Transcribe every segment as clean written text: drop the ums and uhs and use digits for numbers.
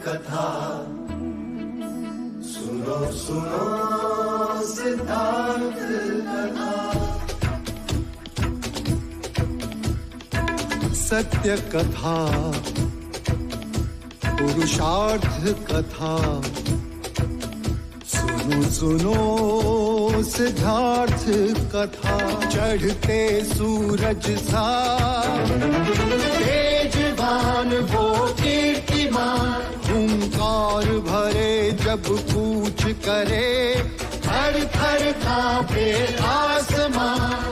कथा सुनो सुनो सिद्धार्थ कथा। सत्य कथा पुरुषार्थ कथा सुनो सुनो सिद्धार्थ कथा। चढ़ते सूरज सा तेजवान वो कीर्तिमान, हुंकार भरे जब कूच करे थर थर कांपे आसमान।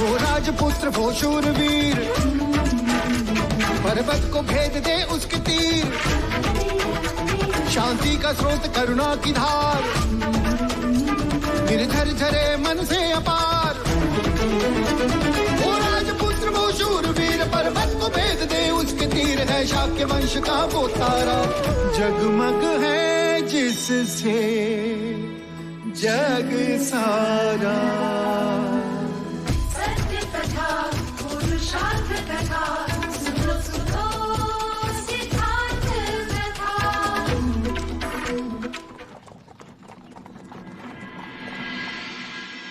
वो राजपुत्र वो शूरवीर, पर्वत को भेद दे उसके तीर, शांति का स्रोत करुणा की धार, निर्झर झरे मन से अपार। वो राजपुत्र वो शूरवीर, पर्वत को भेद दे उसके तीर, है शाक्य वंश का वो तारा, जगमग है जिससे जग सारा। सत्य कथा पुरुषार्थ कथा सुनो सुनो सिद्धार्थ कथा।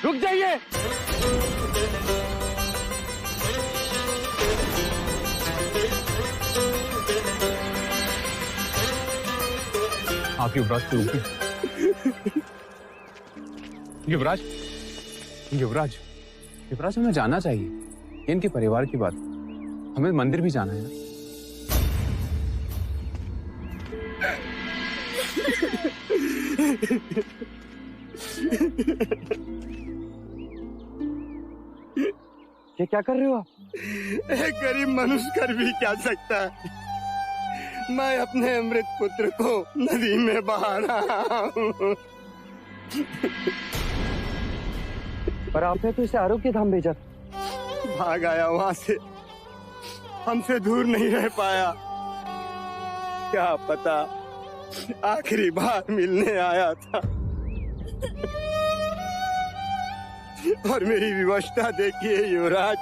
रुक जाइए। आप युवराज को रुकिए। युवराज युवराज युवराज हमें जाना चाहिए, इनके परिवार की बात, हमें मंदिर भी जाना है ना। ये क्या कर रहे हो आप? एक गरीब मनुष्य कर भी क्या सकता है। मैं अपने अमृत पुत्र को नदी में बहा रहा हूँ। पर आपने तो इसे आरोग्य धाम भेजा। भाग आया वहां से, हमसे दूर नहीं रह पाया। क्या पता आखिरी बार मिलने आया था। और मेरी विवशता देखिए युवराज,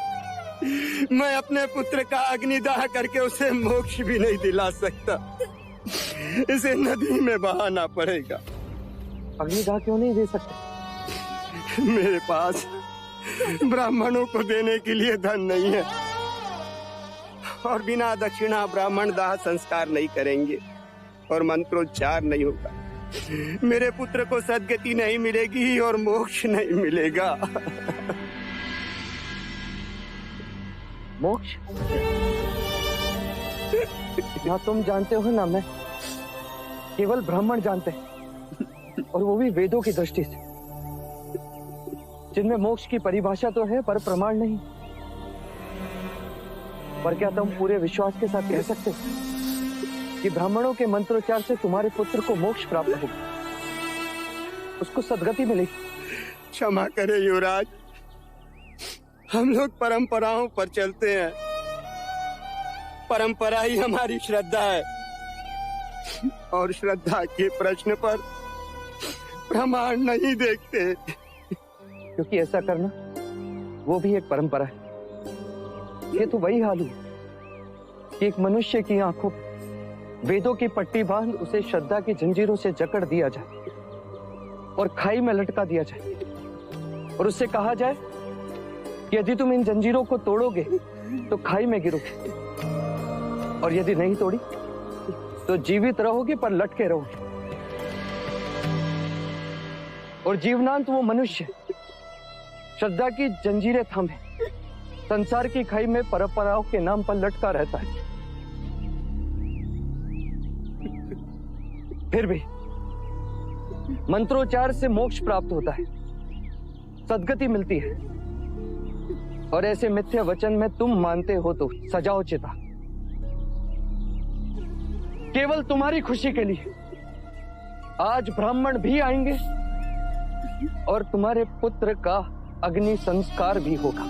मैं अपने पुत्र का अग्निदाह करके उसे मोक्ष भी नहीं दिला सकता। इसे नदी में बहाना पड़ेगा। अग्निदाह क्यों नहीं दे सकते? मेरे पास ब्राह्मणों को देने के लिए धन नहीं है, और बिना दक्षिणा ब्राह्मण दाह संस्कार नहीं करेंगे और मंत्रोच्चार नहीं होगा। मेरे पुत्र को सद्गति नहीं मिलेगी और मोक्ष नहीं मिलेगा। मोक्ष? ना तुम जानते हो ना मैं, केवल ब्राह्मण जानते हैं, और वो भी वेदों की दृष्टि से, जिनमें मोक्ष की परिभाषा तो है पर प्रमाण नहीं। पर क्या तुम पूरे विश्वास के साथ कह सकते हो कि ब्राह्मणों के मंत्रोच्चार से तुम्हारे पुत्र को मोक्ष प्राप्त होगा, उसको सद्गति मिलेगी? क्षमा करे युवराज, हम लोग परंपराओं पर चलते हैं। परंपरा ही हमारी श्रद्धा है, और श्रद्धा के प्रश्न पर प्रमाण नहीं देखते। क्योंकि ऐसा करना वो भी एक परंपरा है। ये तो वही हाल हुआ कि एक मनुष्य की आंखों वेदों की पट्टी बांध उसे श्रद्धा की जंजीरों से जकड़ दिया जाए और खाई में लटका दिया जाए, और उससे कहा जाए कि यदि तुम इन जंजीरों को तोड़ोगे तो खाई में गिरोगे, और यदि नहीं तोड़ी तो जीवित रहोगे पर लटके रहोगे। और जीवनांत वो मनुष्य श्रद्धा की जंजीरें थामे संसार की खाई में परंपराओं के नाम पर लटका रहता है। फिर भी मंत्रोच्चार से मोक्ष प्राप्त होता है, सद्गति मिलती है, और ऐसे मिथ्या वचन में तुम मानते हो तो सजाओ चिता। केवल तुम्हारी खुशी के लिए आज ब्राह्मण भी आएंगे और तुम्हारे पुत्र का अग्नि संस्कार भी होगा।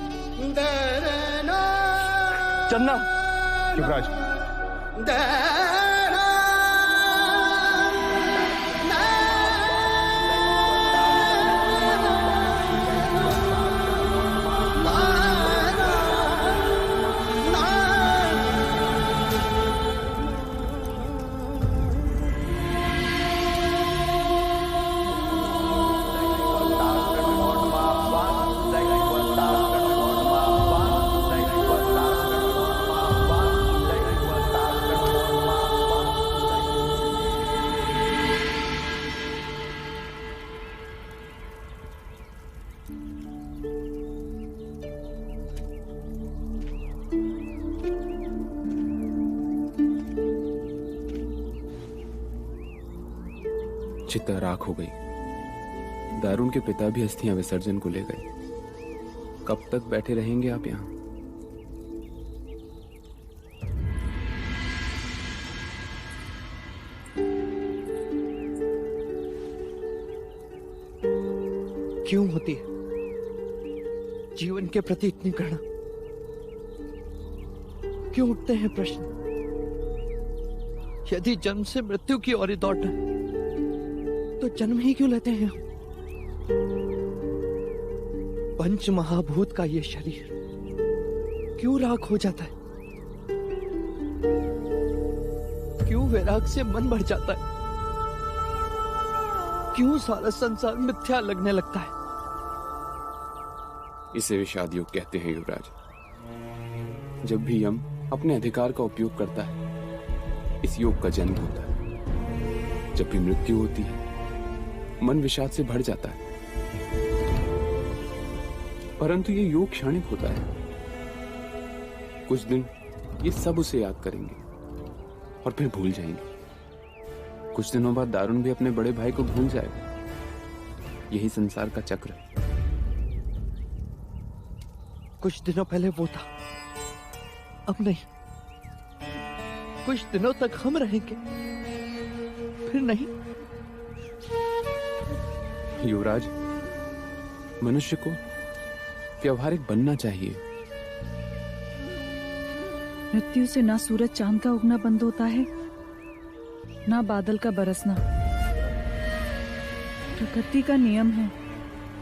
चन्ना, युवराज, चिता राख हो गई। दारुण के पिता भी अस्थियां विसर्जन को ले गए। कब तक बैठे रहेंगे आप यहाँ? क्यों होती है जीवन के प्रति इतनी घृणा? क्यों उठते हैं प्रश्न? यदि जन्म से मृत्यु की ओर दौड़ना है, तो जन्म ही क्यों लेते हैं हम? पंच महाभूत का ये शरीर क्यों राख हो जाता है? क्यों वैराग से मन बढ़ जाता है? क्यों सारा संसार मिथ्या लगने लगता है? इसे विषाद योग कहते हैं युवराज। जब भी यम अपने अधिकार का उपयोग करता है, इस योग का जन्म होता है। जब भी मृत्यु होती है, मन विषाद से भर जाता है। परंतु ये योग क्षणिक होता है। कुछ दिन ये सब उसे याद करेंगे और फिर भूल जाएंगे। कुछ दिनों बाद दारुण भी अपने बड़े भाई को भूल जाएगा। यही संसार का चक्र है। कुछ दिनों पहले वो था, अब नहीं। कुछ दिनों तक हम रहेंगे, फिर नहीं। युवराज, मनुष्य को व्यवहारिक बनना चाहिए। मृत्यु से ना सूरज चांद का उगना बंद होता है, ना बादल का बरसना। प्रकृति का नियम है,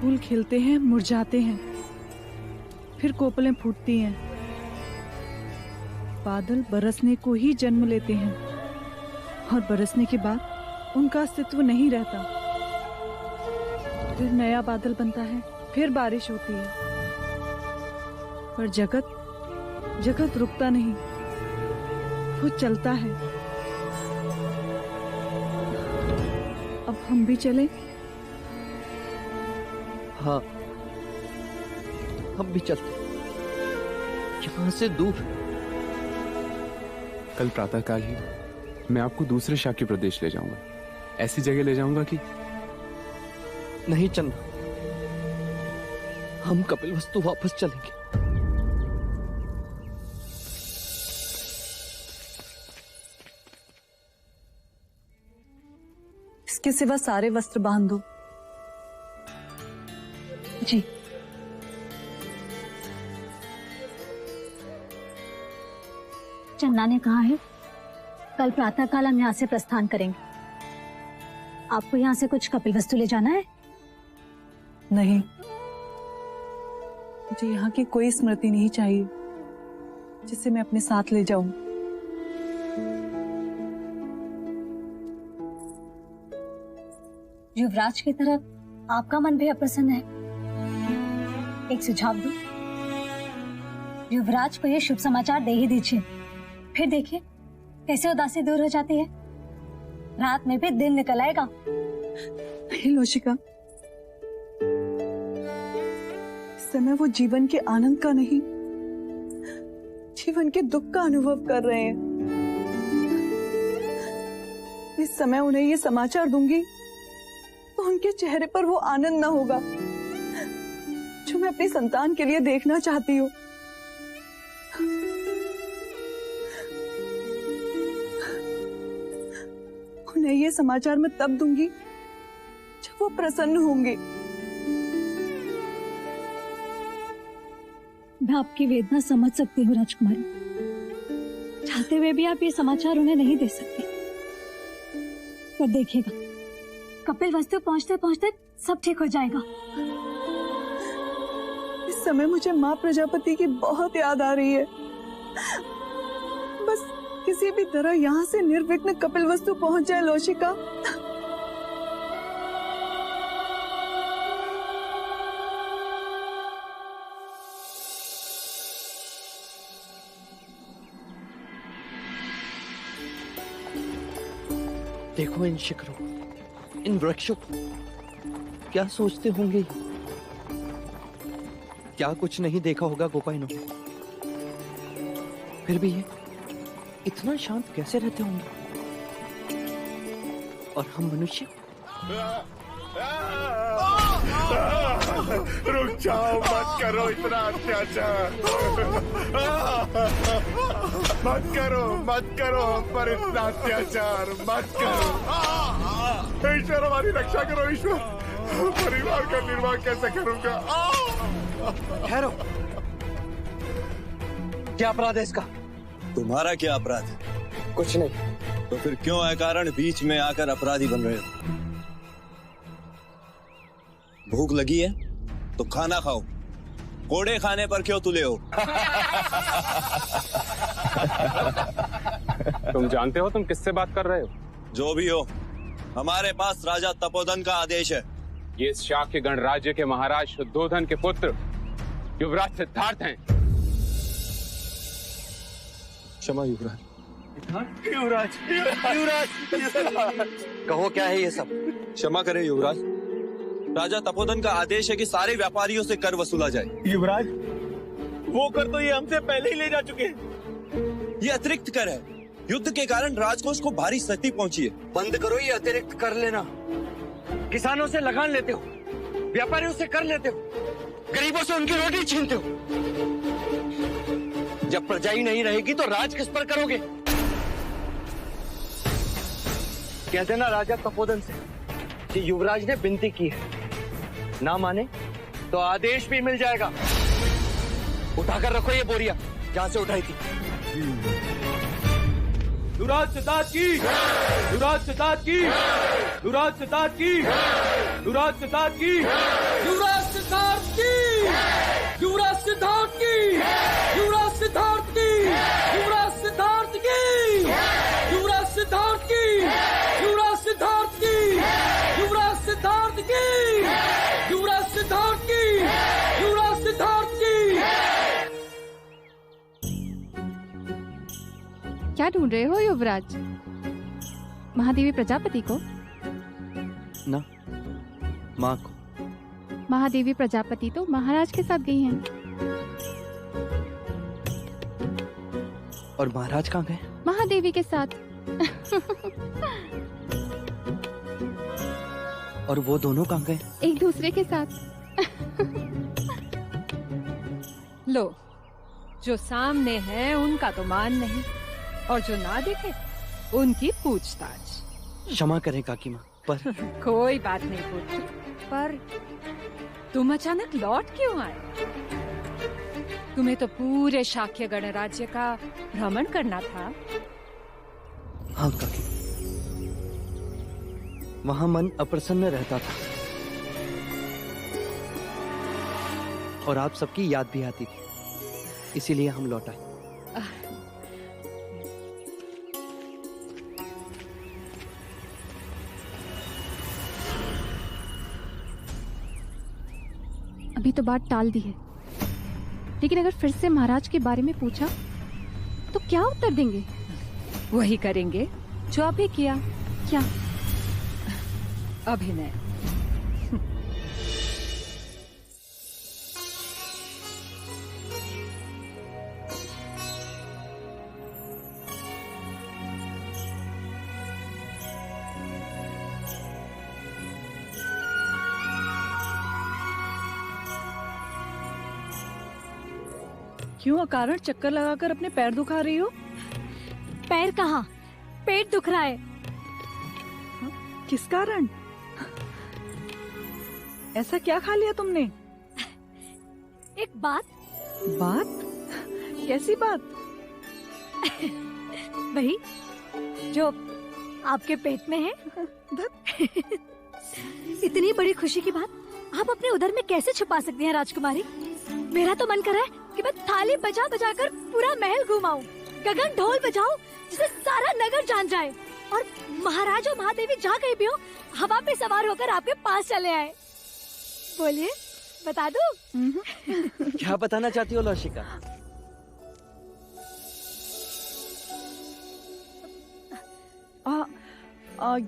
फूल खिलते हैं, मुरझाते हैं, फिर कोपलें फूटती हैं। बादल बरसने को ही जन्म लेते हैं और बरसने के बाद उनका अस्तित्व नहीं रहता। फिर नया बादल बनता है, फिर बारिश होती है। पर जगत रुकता नहीं, वो चलता है। अब हम भी चलें? हाँ, हम भी चलते, यहां से दूर। कल प्रातःकाल ही मैं आपको दूसरे शाक्य प्रदेश ले जाऊंगा। ऐसी जगह ले जाऊंगा कि नहीं चंदा, हम कपिलवस्तु वापस चलेंगे। इसके सिवा सारे वस्त्र बांध दो। जी। चन्ना ने कहा है कल प्रातःकाल हम यहाँ से प्रस्थान करेंगे। आपको यहाँ से कुछ कपिलवस्तु ले जाना है? नहीं, मुझे यहाँ की कोई स्मृति नहीं चाहिए जिसे मैं अपने साथ ले जाऊं। युवराज की तरफ आपका मन भी अप्रसन्न है। एक सुझाव दूं, युवराज को ये शुभ समाचार दे ही दीजिए, फिर देखिए कैसे उदासी दूर हो जाती है। रात में भी दिन निकल आएगा। लोशिका, इस समय वो जीवन के आनंद का नहीं, जीवन के दुख का अनुभव कर रहे हैं। इस समय उन्हें ये समाचार दूंगी तो उनके चेहरे पर वो आनंद ना होगा जो मैं अपनी संतान के लिए देखना चाहती हूँ। उन्हें ये समाचार मैं तब दूंगी जब वो प्रसन्न होंगे। मैं आपकी वेदना समझ सकती हूँ राजकुमारी, चाहते हुए भी आप ये समाचार उन्हें नहीं दे सकती। पर देखिएगा, कपिलवस्तु पहुंचते पहुंचते सब ठीक हो जाएगा। इस समय मुझे माँ प्रजापति की बहुत याद आ रही है। बस किसी भी तरह यहाँ से निर्विघ्न कपिलवस्तु पहुंच जाए लोशिका। देखो इन शिखरों, इन वृक्षों को, क्या सोचते होंगे? क्या कुछ नहीं देखा होगा गोपाइनों ने? फिर भी ये इतना शांत कैसे रहते होंगे? और हम मनुष्य रुक जाओ, मत करो इतना अत्याचार। मत करो पर इतना अत्याचार मत करो। ईश्वर हमारी रक्षा करो ईश्वर, परिवार का निर्वाह कैसे करूंगा? ठहरो, क्या अपराध है इसका? तुम्हारा क्या अपराध है? कुछ नहीं। तो फिर क्यों अकारण बीच में आकर अपराधी बन रहे हो? भूख लगी है तो खाना खाओ, कोड़े खाने पर क्यों तुले हो? तुम जानते हो तुम किससे बात कर रहे हो? जो भी हो, हमारे पास राजा तपोधन का आदेश है। ये शाक्य गणराज्य के महाराज शुद्धोधन के पुत्र युवराज सिद्धार्थ हैं। क्षमा युवराज। युवराज, कहो क्या है ये सब? क्षमा करें युवराज, राजा तपोधन का आदेश है कि सारे व्यापारियों से कर वसूला जाए। युवराज, वो कर तो ये हमसे पहले ही ले जा चुके हैं। ये अतिरिक्त कर है। युद्ध के कारण राजकोष को भारी क्षति पहुंची है। बंद करो ये अतिरिक्त कर लेना। किसानों से लगान लेते हो, व्यापारियों से कर लेते हो, गरीबों से उनकी रोटी छीनते हो। जब प्रजा ही नहीं रहेगी तो राज किस पर करोगे? कह देना राजा तपोधन से कि युवराज ने विनती की है, ना माने तो आदेश भी मिल जाएगा। उठाकर रखो ये बोरिया जहां से उठाई थी। युवराज सिद्धार्थ की, युवराज सिद्धार्थ की, युवराज सिद्धार्थ की, युवराज सिद्धार्थ की, युवराज सिद्धार्थ की, युवराज सिद्धार्थ की, युवराज सिद्धार्थ की, युवराज सिद्धार्थ की, युवराज सिद्धार्थ की, युवराज सिद्धार्थ की, युवराज सिद्धार्थ की, युवराज सिद्धार्थ की, युवराज सिद्धार्थ की। क्या ढूंढ रहे हो युवराज? महादेवी प्रजापति को? ना, माँ को। महादेवी प्रजापति तो महाराज के साथ गई हैं। और महाराज कहाँ गए? महादेवी के साथ। और वो दोनों कहाँ गए? एक दूसरे के साथ। लो, जो सामने है उनका तो मान नहीं, और जो ना देखे उनकी पूछताछ। क्षमा करें काकी माँ, पर कोई बात नहीं पूछी। पर तुम अचानक लौट क्यों आए? तुम्हें तो पूरे शाक्य गणराज्य का भ्रमण करना था। हाँ काकी, वहाँ मन अप्रसन्न रहता था और आप सबकी याद भी आती थी, इसीलिए हम लौट आए। अभी तो बात टाल दी है, लेकिन अगर फिर से महाराज के बारे में पूछा तो क्या उत्तर देंगे? वही करेंगे जो अभी किया। क्या? अभिनय। क्यों अकारण चक्कर लगाकर अपने पैर दुखा रही हो? पैर कहाँ, पेट दुख रहा है। किस कारण? ऐसा क्या खा लिया तुमने? एक बात। बात? कैसी बात? वही जो आपके पेट में है। इतनी बड़ी खुशी की बात आप अपने उदर में कैसे छुपा सकती हैं राजकुमारी? मेरा तो मन कर रहा है कि मैं थाली बजा बजा कर पूरा महल घुमाऊं, गगन ढोल बजाऊं जिसे सारा नगर जान जाए, और महाराज और महादेवी जहाँ कहीं भी हो हवा पे सवार होकर आपके पास चले आए। बोलिए, बता दूं? क्या बताना चाहती हो लौशिका?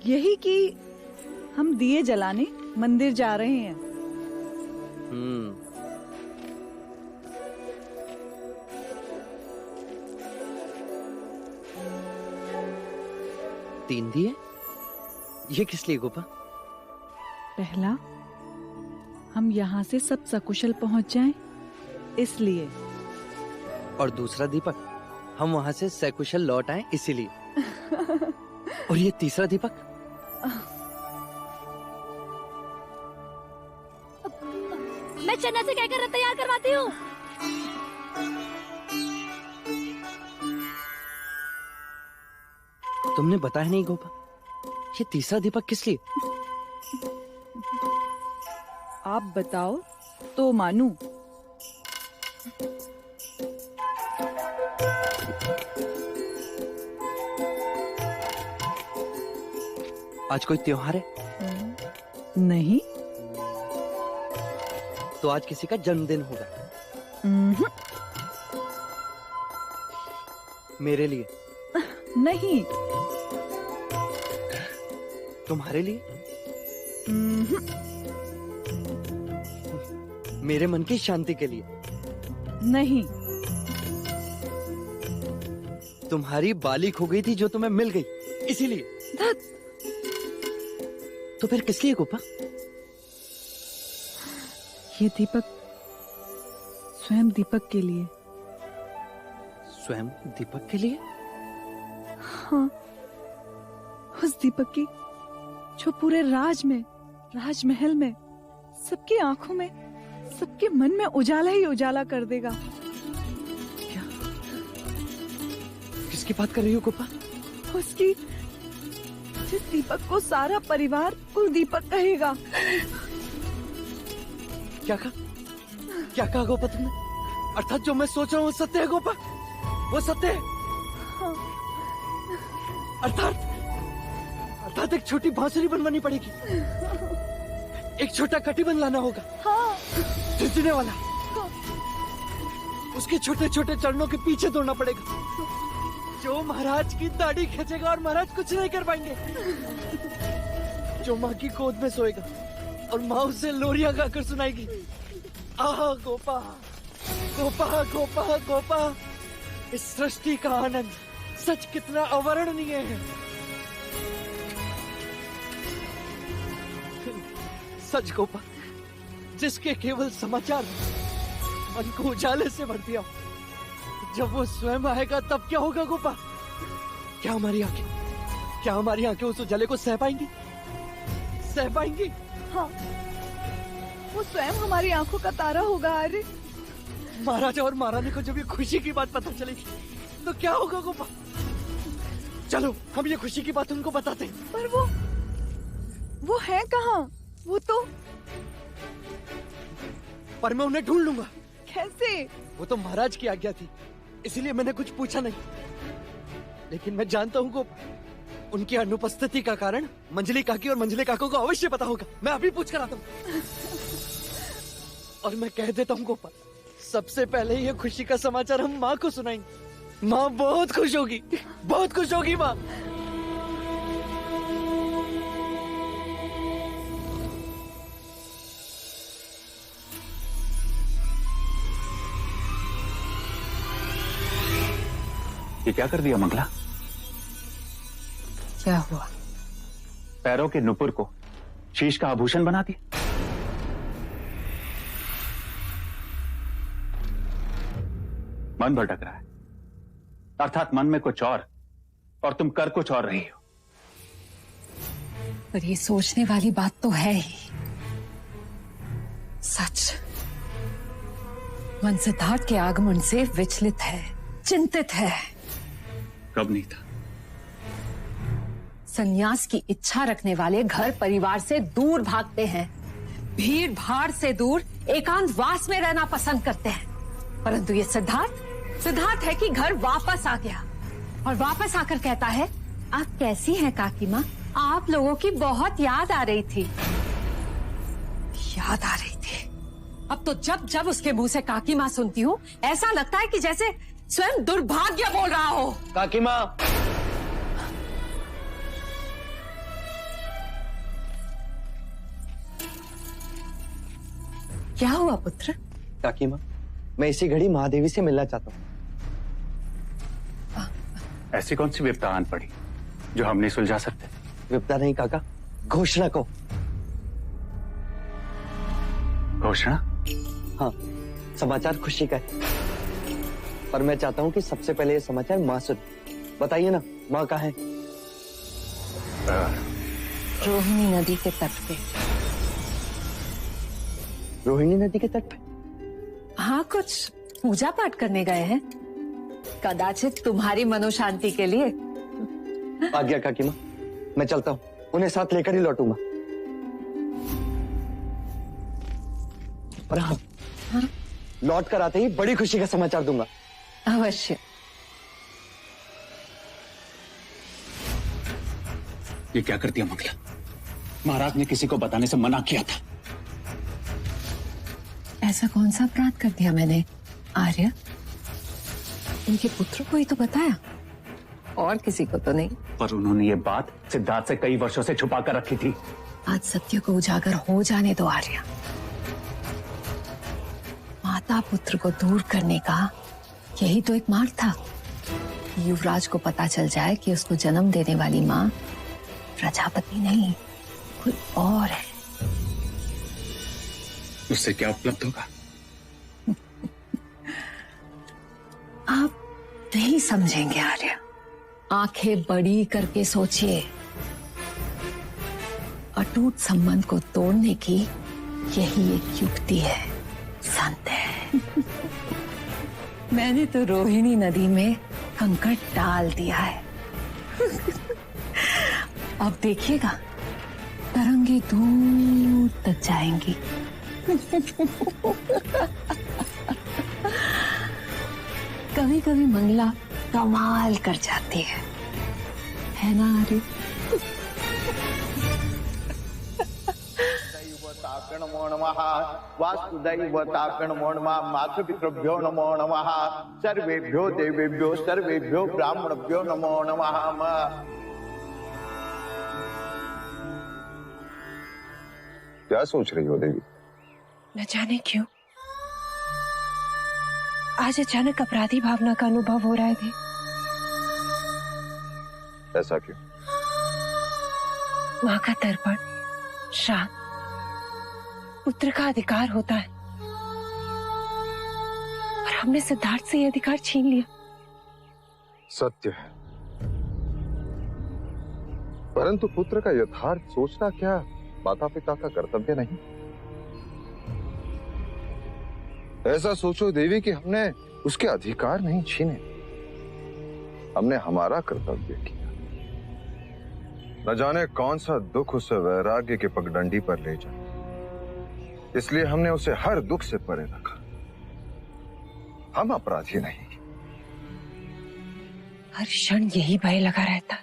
यही कि हम दिए जलाने मंदिर जा रहे हैं। तीन दिए? ये किस लिए गोपा? पहला, हम यहाँ से सब सकुशल पहुँच जाएं, इसलिए। और दूसरा दीपक, हम वहाँ से सकुशल लौट आए इसीलिए। और ये तीसरा दीपक, मैं चन्ना से कहकर तैयार करवाती हूँ। तुमने बताया नहीं गोपा, ये तीसरा दीपक किस लिए? आप बताओ तो मानू। आज कोई त्योहार है? नहीं। तो आज किसी का जन्मदिन होगा? मेरे लिए? नहीं। तुम्हारे लिए? मेरे मन की शांति के लिए? नहीं। तुम्हारी बाली खो गई थी जो तुम्हें मिल गई, इसीलिए? तो फिर किस लिए गोपा? ये दीपक स्वयं दीपक के लिए। स्वयं दीपक के लिए? हाँ, उस दीपक की जो पूरे राजमहल में सबकी आंखों में, सबके मन में उजाला ही उजाला कर देगा। क्या? किसकी बात कर रही हो गोपा? उसकी, जिस दीपक को सारा परिवार कुल दीपक कहेगा। क्या कहा? क्या कहा गोपा तुमने? अर्थात जो मैं सोच रहा हूँ वो सत्य है गोपा? वो सत्य है? हाँ। अर्थात एक छोटी बांसुरी बनवानी पड़ेगी, एक छोटा कटिबंध लाना होगा। हाँ। झुंझुने वाला। हाँ। उसके छोटे छोटे चरणों के पीछे दौड़ना पड़ेगा, जो महाराज की दाढ़ी खींचेगा और महाराज कुछ नहीं कर पाएंगे। जो माँ की गोद में सोएगा और माँ उसे लोरियां गाकर सुनाएगी। आह गोपा, गोपा, गोपा, गोपा, इस सृष्टि का आनंद सच कितना अवर्णनीय है। सच गोपा, जिसके केवल समाचार मन को उजाले से भर दिया, जब वो स्वयं आएगा तब क्या होगा गोपा? क्या हमारी आंखें उस उजाले को सह पाएंगी? सह पाएंगी? हाँ, वो स्वयं हमारी आंखों का तारा होगा। अरे महाराजा और महारानी को जब ये खुशी की बात पता चलेगी तो क्या होगा गोपा? चलो हम ये खुशी की बात उनको बताते हैं। पर वो है कहाँ? वो तो, पर मैं उन्हें ढूंढ लूंगा। कैसे? वो तो महाराज की आज्ञा थी, इसीलिए मैंने कुछ पूछा नहीं। लेकिन मैं जानता हूँ गोपा, उनकी अनुपस्थिति का कारण मंजली काकी और मंजली काको को अवश्य पता होगा। मैं अभी पूछ कर आता हूँ। और मैं कह देता हूँ गोपा, सबसे पहले ये खुशी का समाचार हम माँ को सुनाएंगे। माँ बहुत खुश होगी, बहुत खुश होगी माँ। ये क्या कर दिया मंगला? क्या हुआ? पैरों के नुपुर को शीश का आभूषण बना दिया। मन भटक रहा है, अर्थात मन में कुछ और तुम कर कुछ और रही हो। पर ये सोचने वाली बात तो है ही। सच, मन सिद्धार्थ के आगमन से विचलित है, चिंतित है। कब नहीं था? संन्यास की इच्छा रखने वाले घर परिवार से दूर भागते हैं, भीड़ भाड़ से दूर एकांतवास में रहना पसंद करते हैं। परंतु ये सिद्धार्थ है कि घर वापस आ गया और वापस आकर कहता है, आप कैसी हैं काकी माँ? आप लोगों की बहुत याद आ रही थी। याद आ रही थी। अब तो जब जब उसके मुंह से काकी माँ सुनती हूँ, ऐसा लगता है कि जैसे स्वयं दुर्भाग्य बोल रहा हो। काकी माँ, क्या हुआ पुत्र? काकी माँ, मैं इसी घड़ी महादेवी से मिलना चाहता हूँ। ऐसी कौन सी विपदा आन पड़ी जो हम नहीं सुलझा सकते? विपदा नहीं काका, घोषणा को। घोषणा? हाँ, समाचार खुशी का है, पर मैं चाहता हूँ कि सबसे पहले ये समाचार माँ सुने। बताइए ना, माँ कहाँ है? रोहिणी नदी के तट पे। रोहिणी नदी के तट पे? हाँ, कुछ पूजा पाठ करने गए हैं, कदाचित तुम्हारी मनोशांति के लिए। आज्ञा काकी माँ, मैं चलता हूँ, उन्हें साथ लेकर ही लौटूंगा। और हाँ, लौट कर आते ही बड़ी खुशी का समाचार दूंगा। अवश्य। ये क्या कर दिया मंगला? महाराज ने किसी को बताने से मना किया था। ऐसा कौन सा अपराध कर दिया मैंने आर्य? उनके पुत्र को ही तो बताया, और किसी को तो नहीं। पर उन्होंने ये बात सिद्धार्थ से कई वर्षों से छुपा कर रखी थी। आज सत्य को उजागर हो जाने दो आर्य। माता पुत्र को दूर करने का यही तो एक मार्ग था। युवराज को पता चल जाए कि उसको जन्म देने वाली माँ प्रजापति नहीं, कोई और है। उससे क्या उपलब्ध होगा? आप नहीं समझेंगे आर्य। आंखें बड़ी करके सोचिए। अटूट संबंध को तोड़ने की यही एक युक्ति है, संदेह। मैंने तो रोहिणी नदी में कंकड़ डाल दिया है। अब देखिएगा, तरंगे दूर तक जाएंगी। कभी कभी मंगला कमाल कर जाती है ना आर्य? नमो नमः। वासुदैवताभ्यो नमो नमः। मातृपितृभ्यो नमो नमः। सर्वेभ्यो देवेभ्यो सर्वेभ्यो ब्राह्मणभ्यो नमो नमः। क्या सोच रही हो देवी? न जाने क्यों आज अचानक अपराधी भावना का अनुभव हो रहा है। ऐसा क्यों? माँ का तर्पण, श्राद्ध, पुत्र का अधिकार होता है, और हमने सिद्धार्थ से यह अधिकार छीन लिया। सत्य है, परंतु पुत्र का यथार्थ सोचना क्या माता पिता का कर्तव्य नहीं? ऐसा सोचो देवी कि हमने उसके अधिकार नहीं छीने, हमने हमारा कर्तव्य किया। न जाने कौन सा दुख उसे वैराग्य के पगडंडी पर ले जाए, इसलिए हमने उसे हर दुख से परे रखा। हम अपराधी नहीं। हर क्षण यही भय लगा रहता,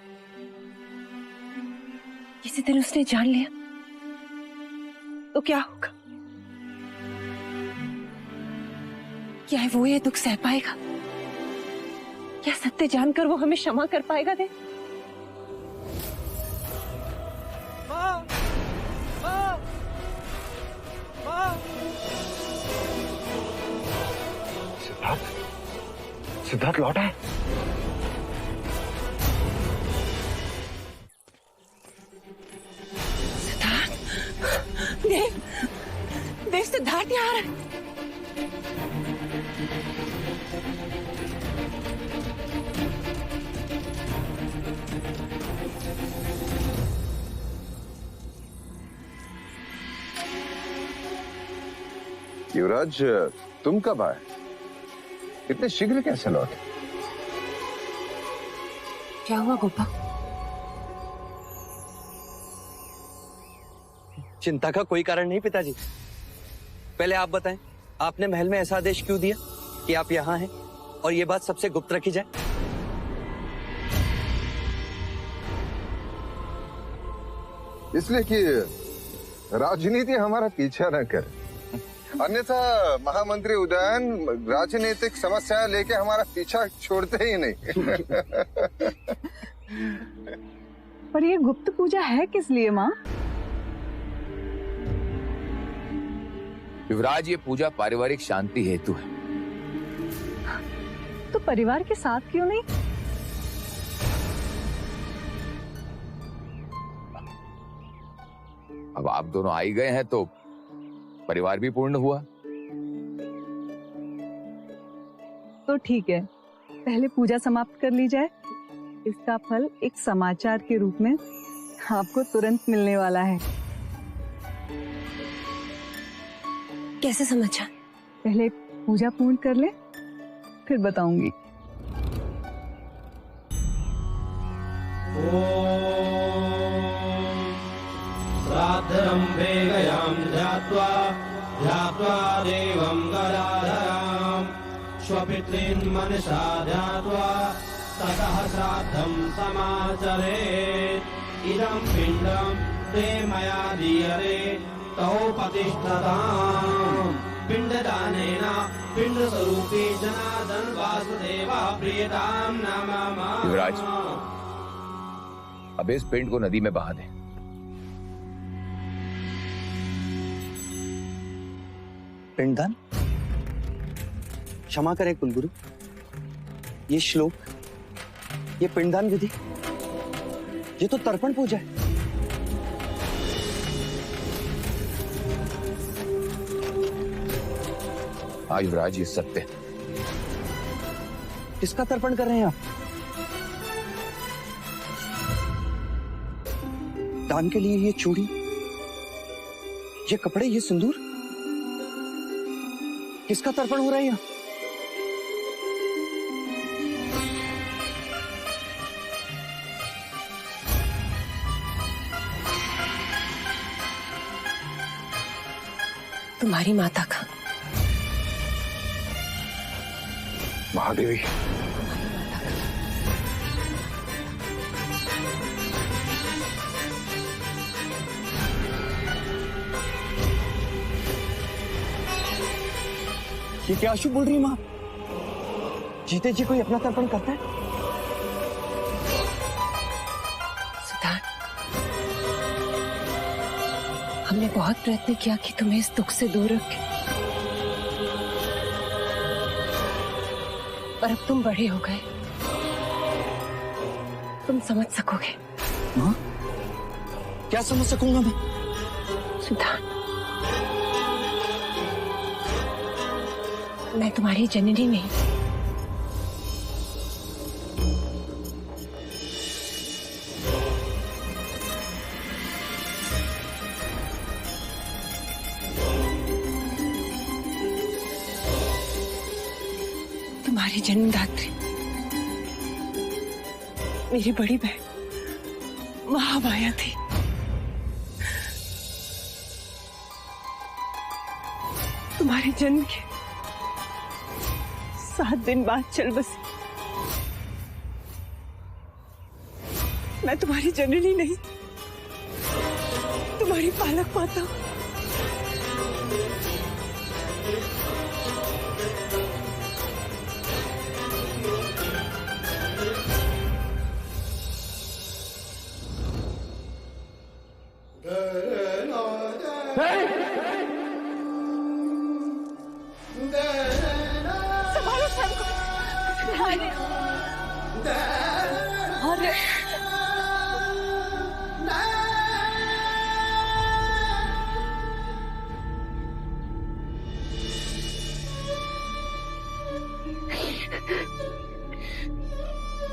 किसी दिन उसने जान लिया तो क्या होगा? क्या है वो ये दुख सह पाएगा? क्या सत्य जानकर वो हमें क्षमा कर पाएगा? दे सिद्धार्थ लौटा है। सिद्धार्थ, देव, देव, सिद्धार्थ यहाँ आ रहा है। युवराज, तुम कब आए? इतने शीघ्र कैसे लौटे? क्या हुआ गोपा? चिंता का कोई कारण नहीं पिताजी। पहले आप बताएं, आपने महल में ऐसा आदेश क्यों दिया कि आप यहाँ हैं और ये बात सबसे गुप्त रखी जाए? इसलिए कि राजनीति हमारा पीछा न करे, अन्यथा महामंत्री उदयन राजनीतिक समस्या लेके हमारा पीछा छोड़ते ही नहीं। पर ये गुप्त पूजा है किस लिए माँ? युवराज, ये पूजा पारिवारिक शांति हेतु है। तो परिवार के साथ क्यों नहीं? अब आप दोनों आ ही गए हैं तो परिवार भी पूर्ण हुआ। तो ठीक है, पहले पूजा समाप्त कर ली जाए। इसका फल एक समाचार के रूप में आपको तुरंत मिलने वाला है। कैसे समाचार? पहले पूजा पूर्ण कर ले, फिर बताऊंगी। श्राद्धरम्भे गयां ध्यात्वा ध्यात्वा देवं गदाधरां स्वपितॄन् मनसा ध्यात्वा ततः श्राद्धं समाचरेत्। इदं पिण्डं ते मया दीयते तौ प्रतिष्ठताम्। पिण्डदानेन पिण्डस्वरूपी जनार्दन वासुदेवः प्रियतां नमः। युवराज, अब इस पिंड को नदी में बहा दें। पिंडदान? क्षमा करें कुलगुरु, ये श्लोक, ये पिंडदान विधि, ये तो तर्पण पूजा है। हाँ युवराज, ये सत्य है। किसका तर्पण कर रहे हैं आप? दान के लिए ये चूड़ी, ये कपड़े, ये सिंदूर, किसका तर्पण हो रहा है यहाँ? तुम्हारी माता का। महादेवी, ये क्या अशुभ बोल रही है माँ? जीते जी कोई अपना तर्पण करता है? सिद्धार्थ, हमने बहुत प्रयत्न किया कि तुम्हें इस दुख से दूर रखें, पर अब तुम बड़े हो गए, तुम समझ सकोगे। माँ, क्या समझ सकूंगा मैं? सिद्धार्थ, मैं तुम्हारी जननी नहीं, तुम्हारी जन्मदात्री मेरी बड़ी बहन महामाया थी। तुम्हारे जन्म के 7 दिन बाद चल बसी। मैं तुम्हारी जननी नहीं, तुम्हारी पालक माता। संभालो सबको। अरे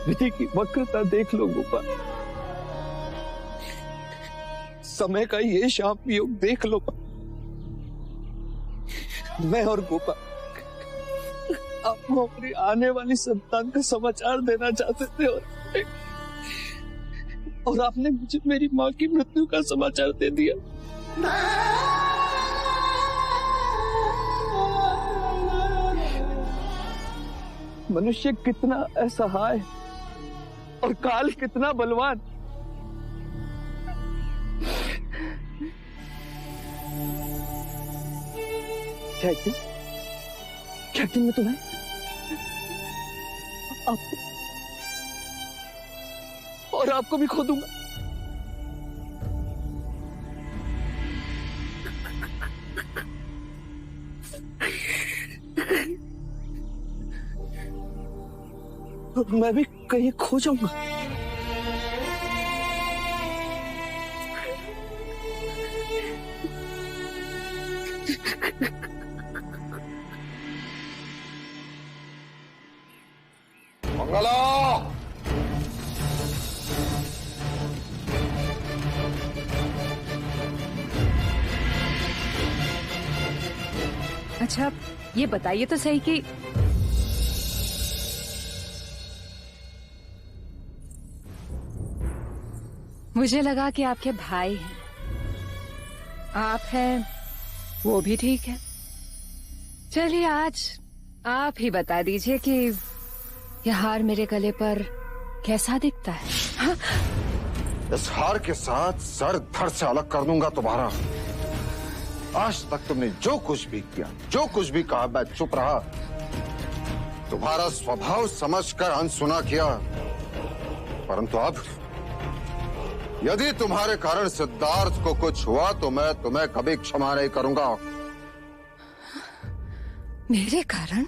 विधि की वक्रता देख लो गोपाल, समय का ये शाप योग देख लो। मैं और गोपाल आपको अपनी आने वाली संतान का समाचार देना चाहते थे और आपने मुझे मेरी माँ की मृत्यु का समाचार दे दिया। मनुष्य कितना असहाय और काल कितना बलवान। क्या एक दिन में तुम्हें आपको भी खो दूंगा। मैं भी कहीं खो जाऊंगा। मंगला, अच्छा ये बताइए तो सही कि मुझे लगा कि आपके भाई हैं, आप हैं वो भी ठीक है। चलिए आज आप ही बता दीजिए कि यह हार मेरे गले पर कैसा दिखता है। हाँ? इस हार के साथ सर धड़ से अलग कर दूंगा तुम्हारा। आज तक तुमने जो कुछ भी किया, जो कुछ भी कहा, मैं चुप रहा। तुम्हारा स्वभाव समझकर अनसुना किया, परंतु अब यदि तुम्हारे कारण सिद्धार्थ को कुछ हुआ तो मैं तुम्हें कभी क्षमा नहीं करूंगा। मेरे कारण?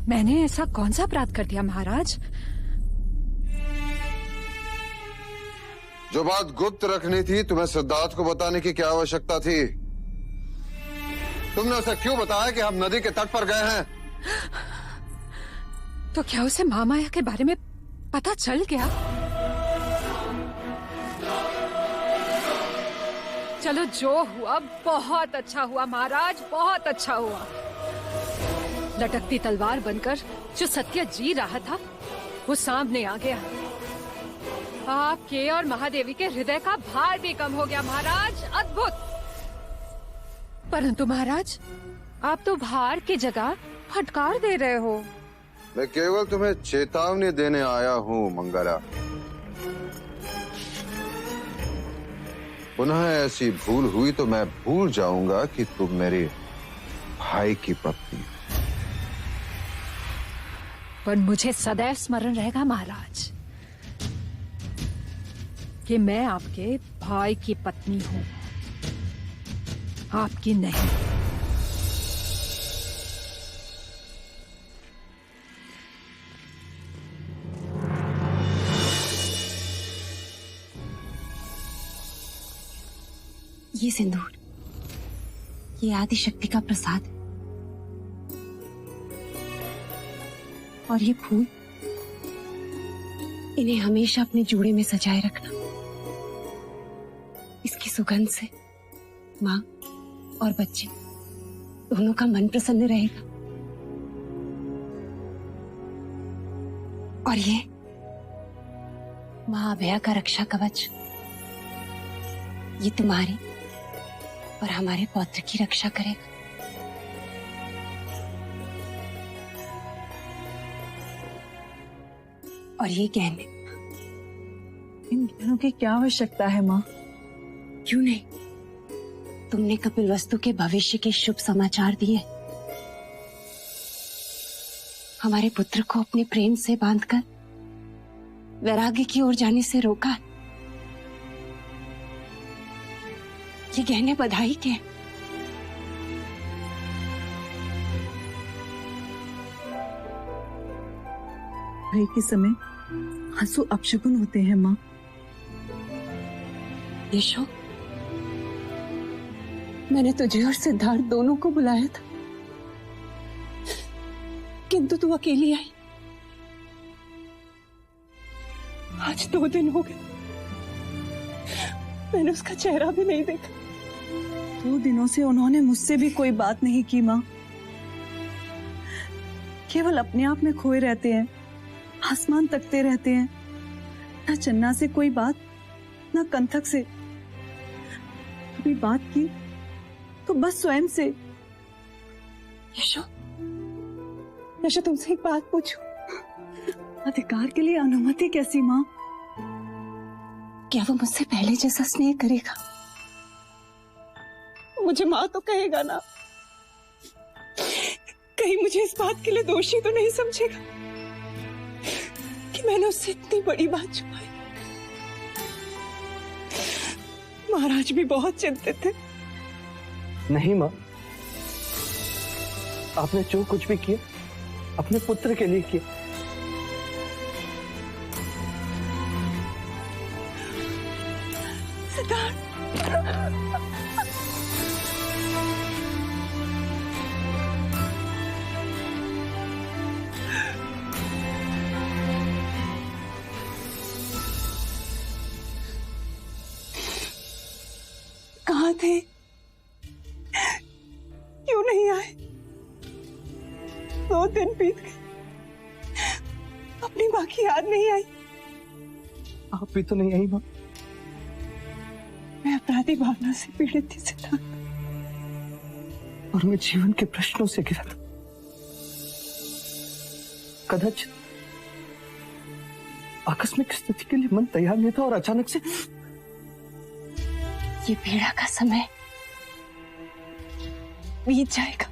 मैंने ऐसा कौन सा अपराध कर दिया महाराज? जो बात गुप्त रखनी थी तुम्हें सिद्धार्थ को बताने की क्या आवश्यकता थी? तुमने उसे क्यों बताया कि हम नदी के तट पर गए हैं? तो क्या उसे महामाया के बारे में पता चल गया? चलो जो हुआ बहुत अच्छा हुआ महाराज, बहुत अच्छा हुआ। लटकती तलवार बनकर जो सत्य जी रहा था वो सामने आ गया। आपके और महादेवी के हृदय का भार भी कम हो गया महाराज, अद्भुत। परंतु महाराज आप तो भार की जगह फटकार दे रहे हो। मैं केवल तुम्हें चेतावनी देने आया हूँ मंगला। पुनः ऐसी भूल हुई तो मैं भूल जाऊंगा कि तुम मेरे भाई की पत्नी हो। पर मुझे सदैव स्मरण रहेगा महाराज कि मैं आपके भाई की पत्नी हूं, आपकी नहीं। ये सिंदूर, ये आदि शक्ति का प्रसाद है। और ये फूल, इन्हें हमेशा अपने जूड़े में सजाए रखना। इसकी सुगंध से माँ और बच्चे दोनों का मन प्रसन्न रहेगा। और ये माँ अभया का रक्षा कवच, ये तुम्हारी और हमारे पौत्र की रक्षा करेगा। और ये गहने, इन गहनों की क्या आवश्यकता है माँ? क्यों नहीं, तुमने कपिल वस्तु के भविष्य के शुभ समाचार दिए। हमारे पुत्र को अपने प्रेम से बांधकर वैराग्य की ओर जाने से रोका। ये गहने बधाई के हैं। भय के समय आंसू अपशकुन होते हैं माँ। यशो, मैंने तुझे और सिद्धार्थ दोनों को बुलाया था, किंतु तू अकेली आई। आज 2 दिन हो गए, मैंने उसका चेहरा भी नहीं देखा। 2 दिनों से उन्होंने मुझसे भी कोई बात नहीं की माँ। केवल अपने आप में खोए रहते हैं, आसमान तकते रहते हैं। न चन्ना से कोई बात, न कंथक से। कभी बात की तो बस स्वयं से। यशो, यशो तुमसे एक बात पूछूं? अधिकार के लिए अनुमति कैसी माँ? क्या वो मुझसे पहले जैसा स्नेह करेगा? मुझे माँ तो कहेगा ना? कहीं मुझे इस बात के लिए दोषी तो नहीं समझेगा कि मैंने उससे इतनी बड़ी बात छुपाई? महाराज भी बहुत चिंतित थे। नहीं माँ, आपने जो कुछ भी किया अपने पुत्र के लिए किया। सिद्धार्थ, कहाँ थे? क्यों नहीं आए? 2 दिन बीत गए, अपनी माँ की याद नहीं आई। आप भी तो नहीं आई माँ। मैं अपराधी भावना से पीड़ित थी सिद्धार्थ, और मैं जीवन के प्रश्नों से घिरा था। कदाचित आकस्मिक स्थिति के लिए मन तैयार नहीं था और अचानक से ये पीड़ा का समय बीत जाएगा।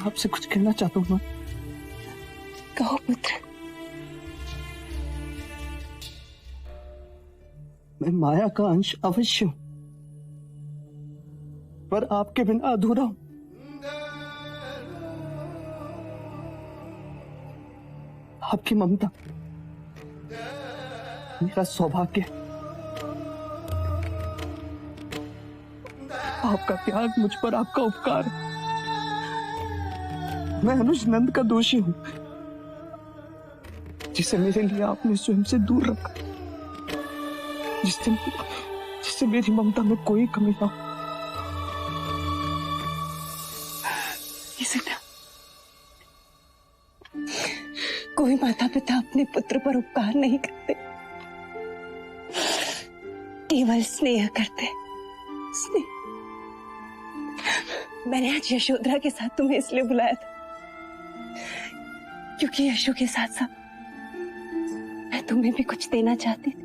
आपसे कुछ कहना चाहता हूँ माँ। कहो पुत्र। मैं माया का अंश अवश्य हूं, पर आपके बिना अधूरा हूं। आपकी ममता मेरा सौभाग्य है। आपका त्याग मुझ पर आपका उपकार है। मैं अनुज नंद का दोषी हूं, जिसे मेरे लिए आपने स्वयं से दूर रखा, जिससे मेरी ममता में कोई कमी ना हो। कोई माता पिता अपने पुत्र पर उपकार नहीं करते, केवल स्नेह करते। स्नेह। मैंने आज यशोधरा के साथ तुम्हें इसलिए बुलाया था क्योंकि यशो के साथ साथ मैं तुम्हें भी कुछ देना चाहती थी।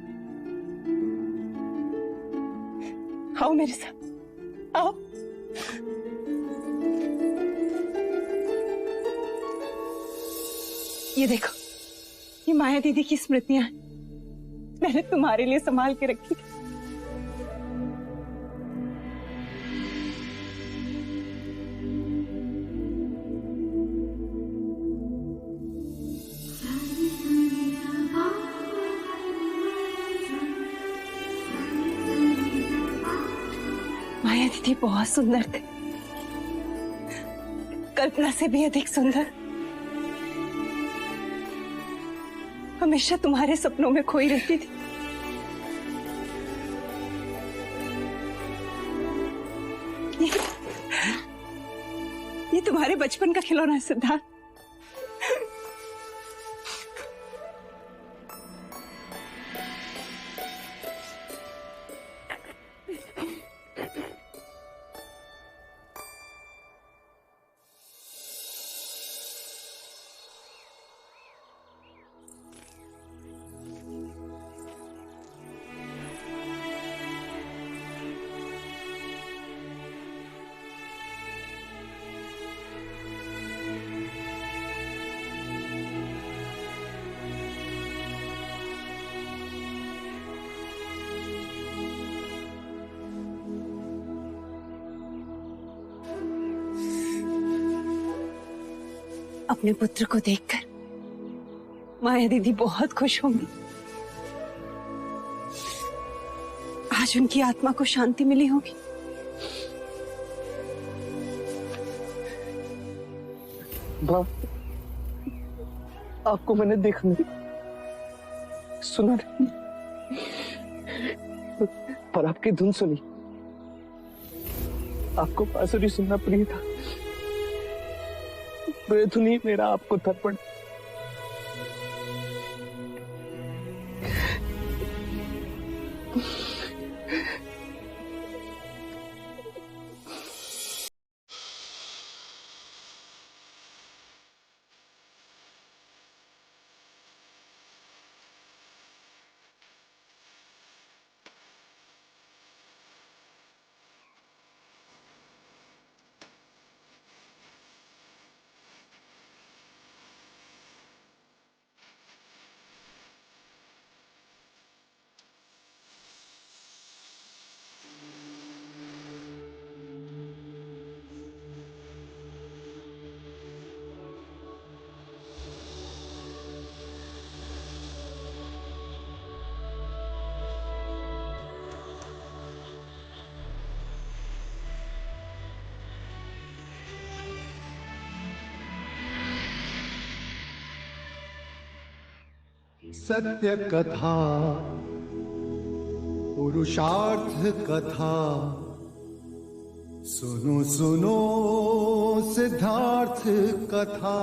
आओ मेरे साथ, आओ। ये देखो, ये माया दीदी की स्मृतियां हैं। मैंने तुम्हारे लिए संभाल के रखी थी। माया दीदी बहुत सुंदर थे, कल्पना से भी अधिक सुंदर। हमेशा तुम्हारे सपनों में खोई रहती थी। ये तुम्हारे बचपन का खिलौना है सिद्धार्थ। अपने पुत्र को देखकर माया दीदी बहुत खुश होंगी। आज उनकी आत्मा को शांति मिली होगी। माँ, आपको मैंने देखा नहीं, सुना नहीं, पर आपकी धुन सुनी। आपको बांसुरी सुनना प्रिय था, बेधुनी मेरा आपको तर्पण। सत्य कथा, पुरुषार्थ कथा, सुनो सुनो सिद्धार्थ कथा।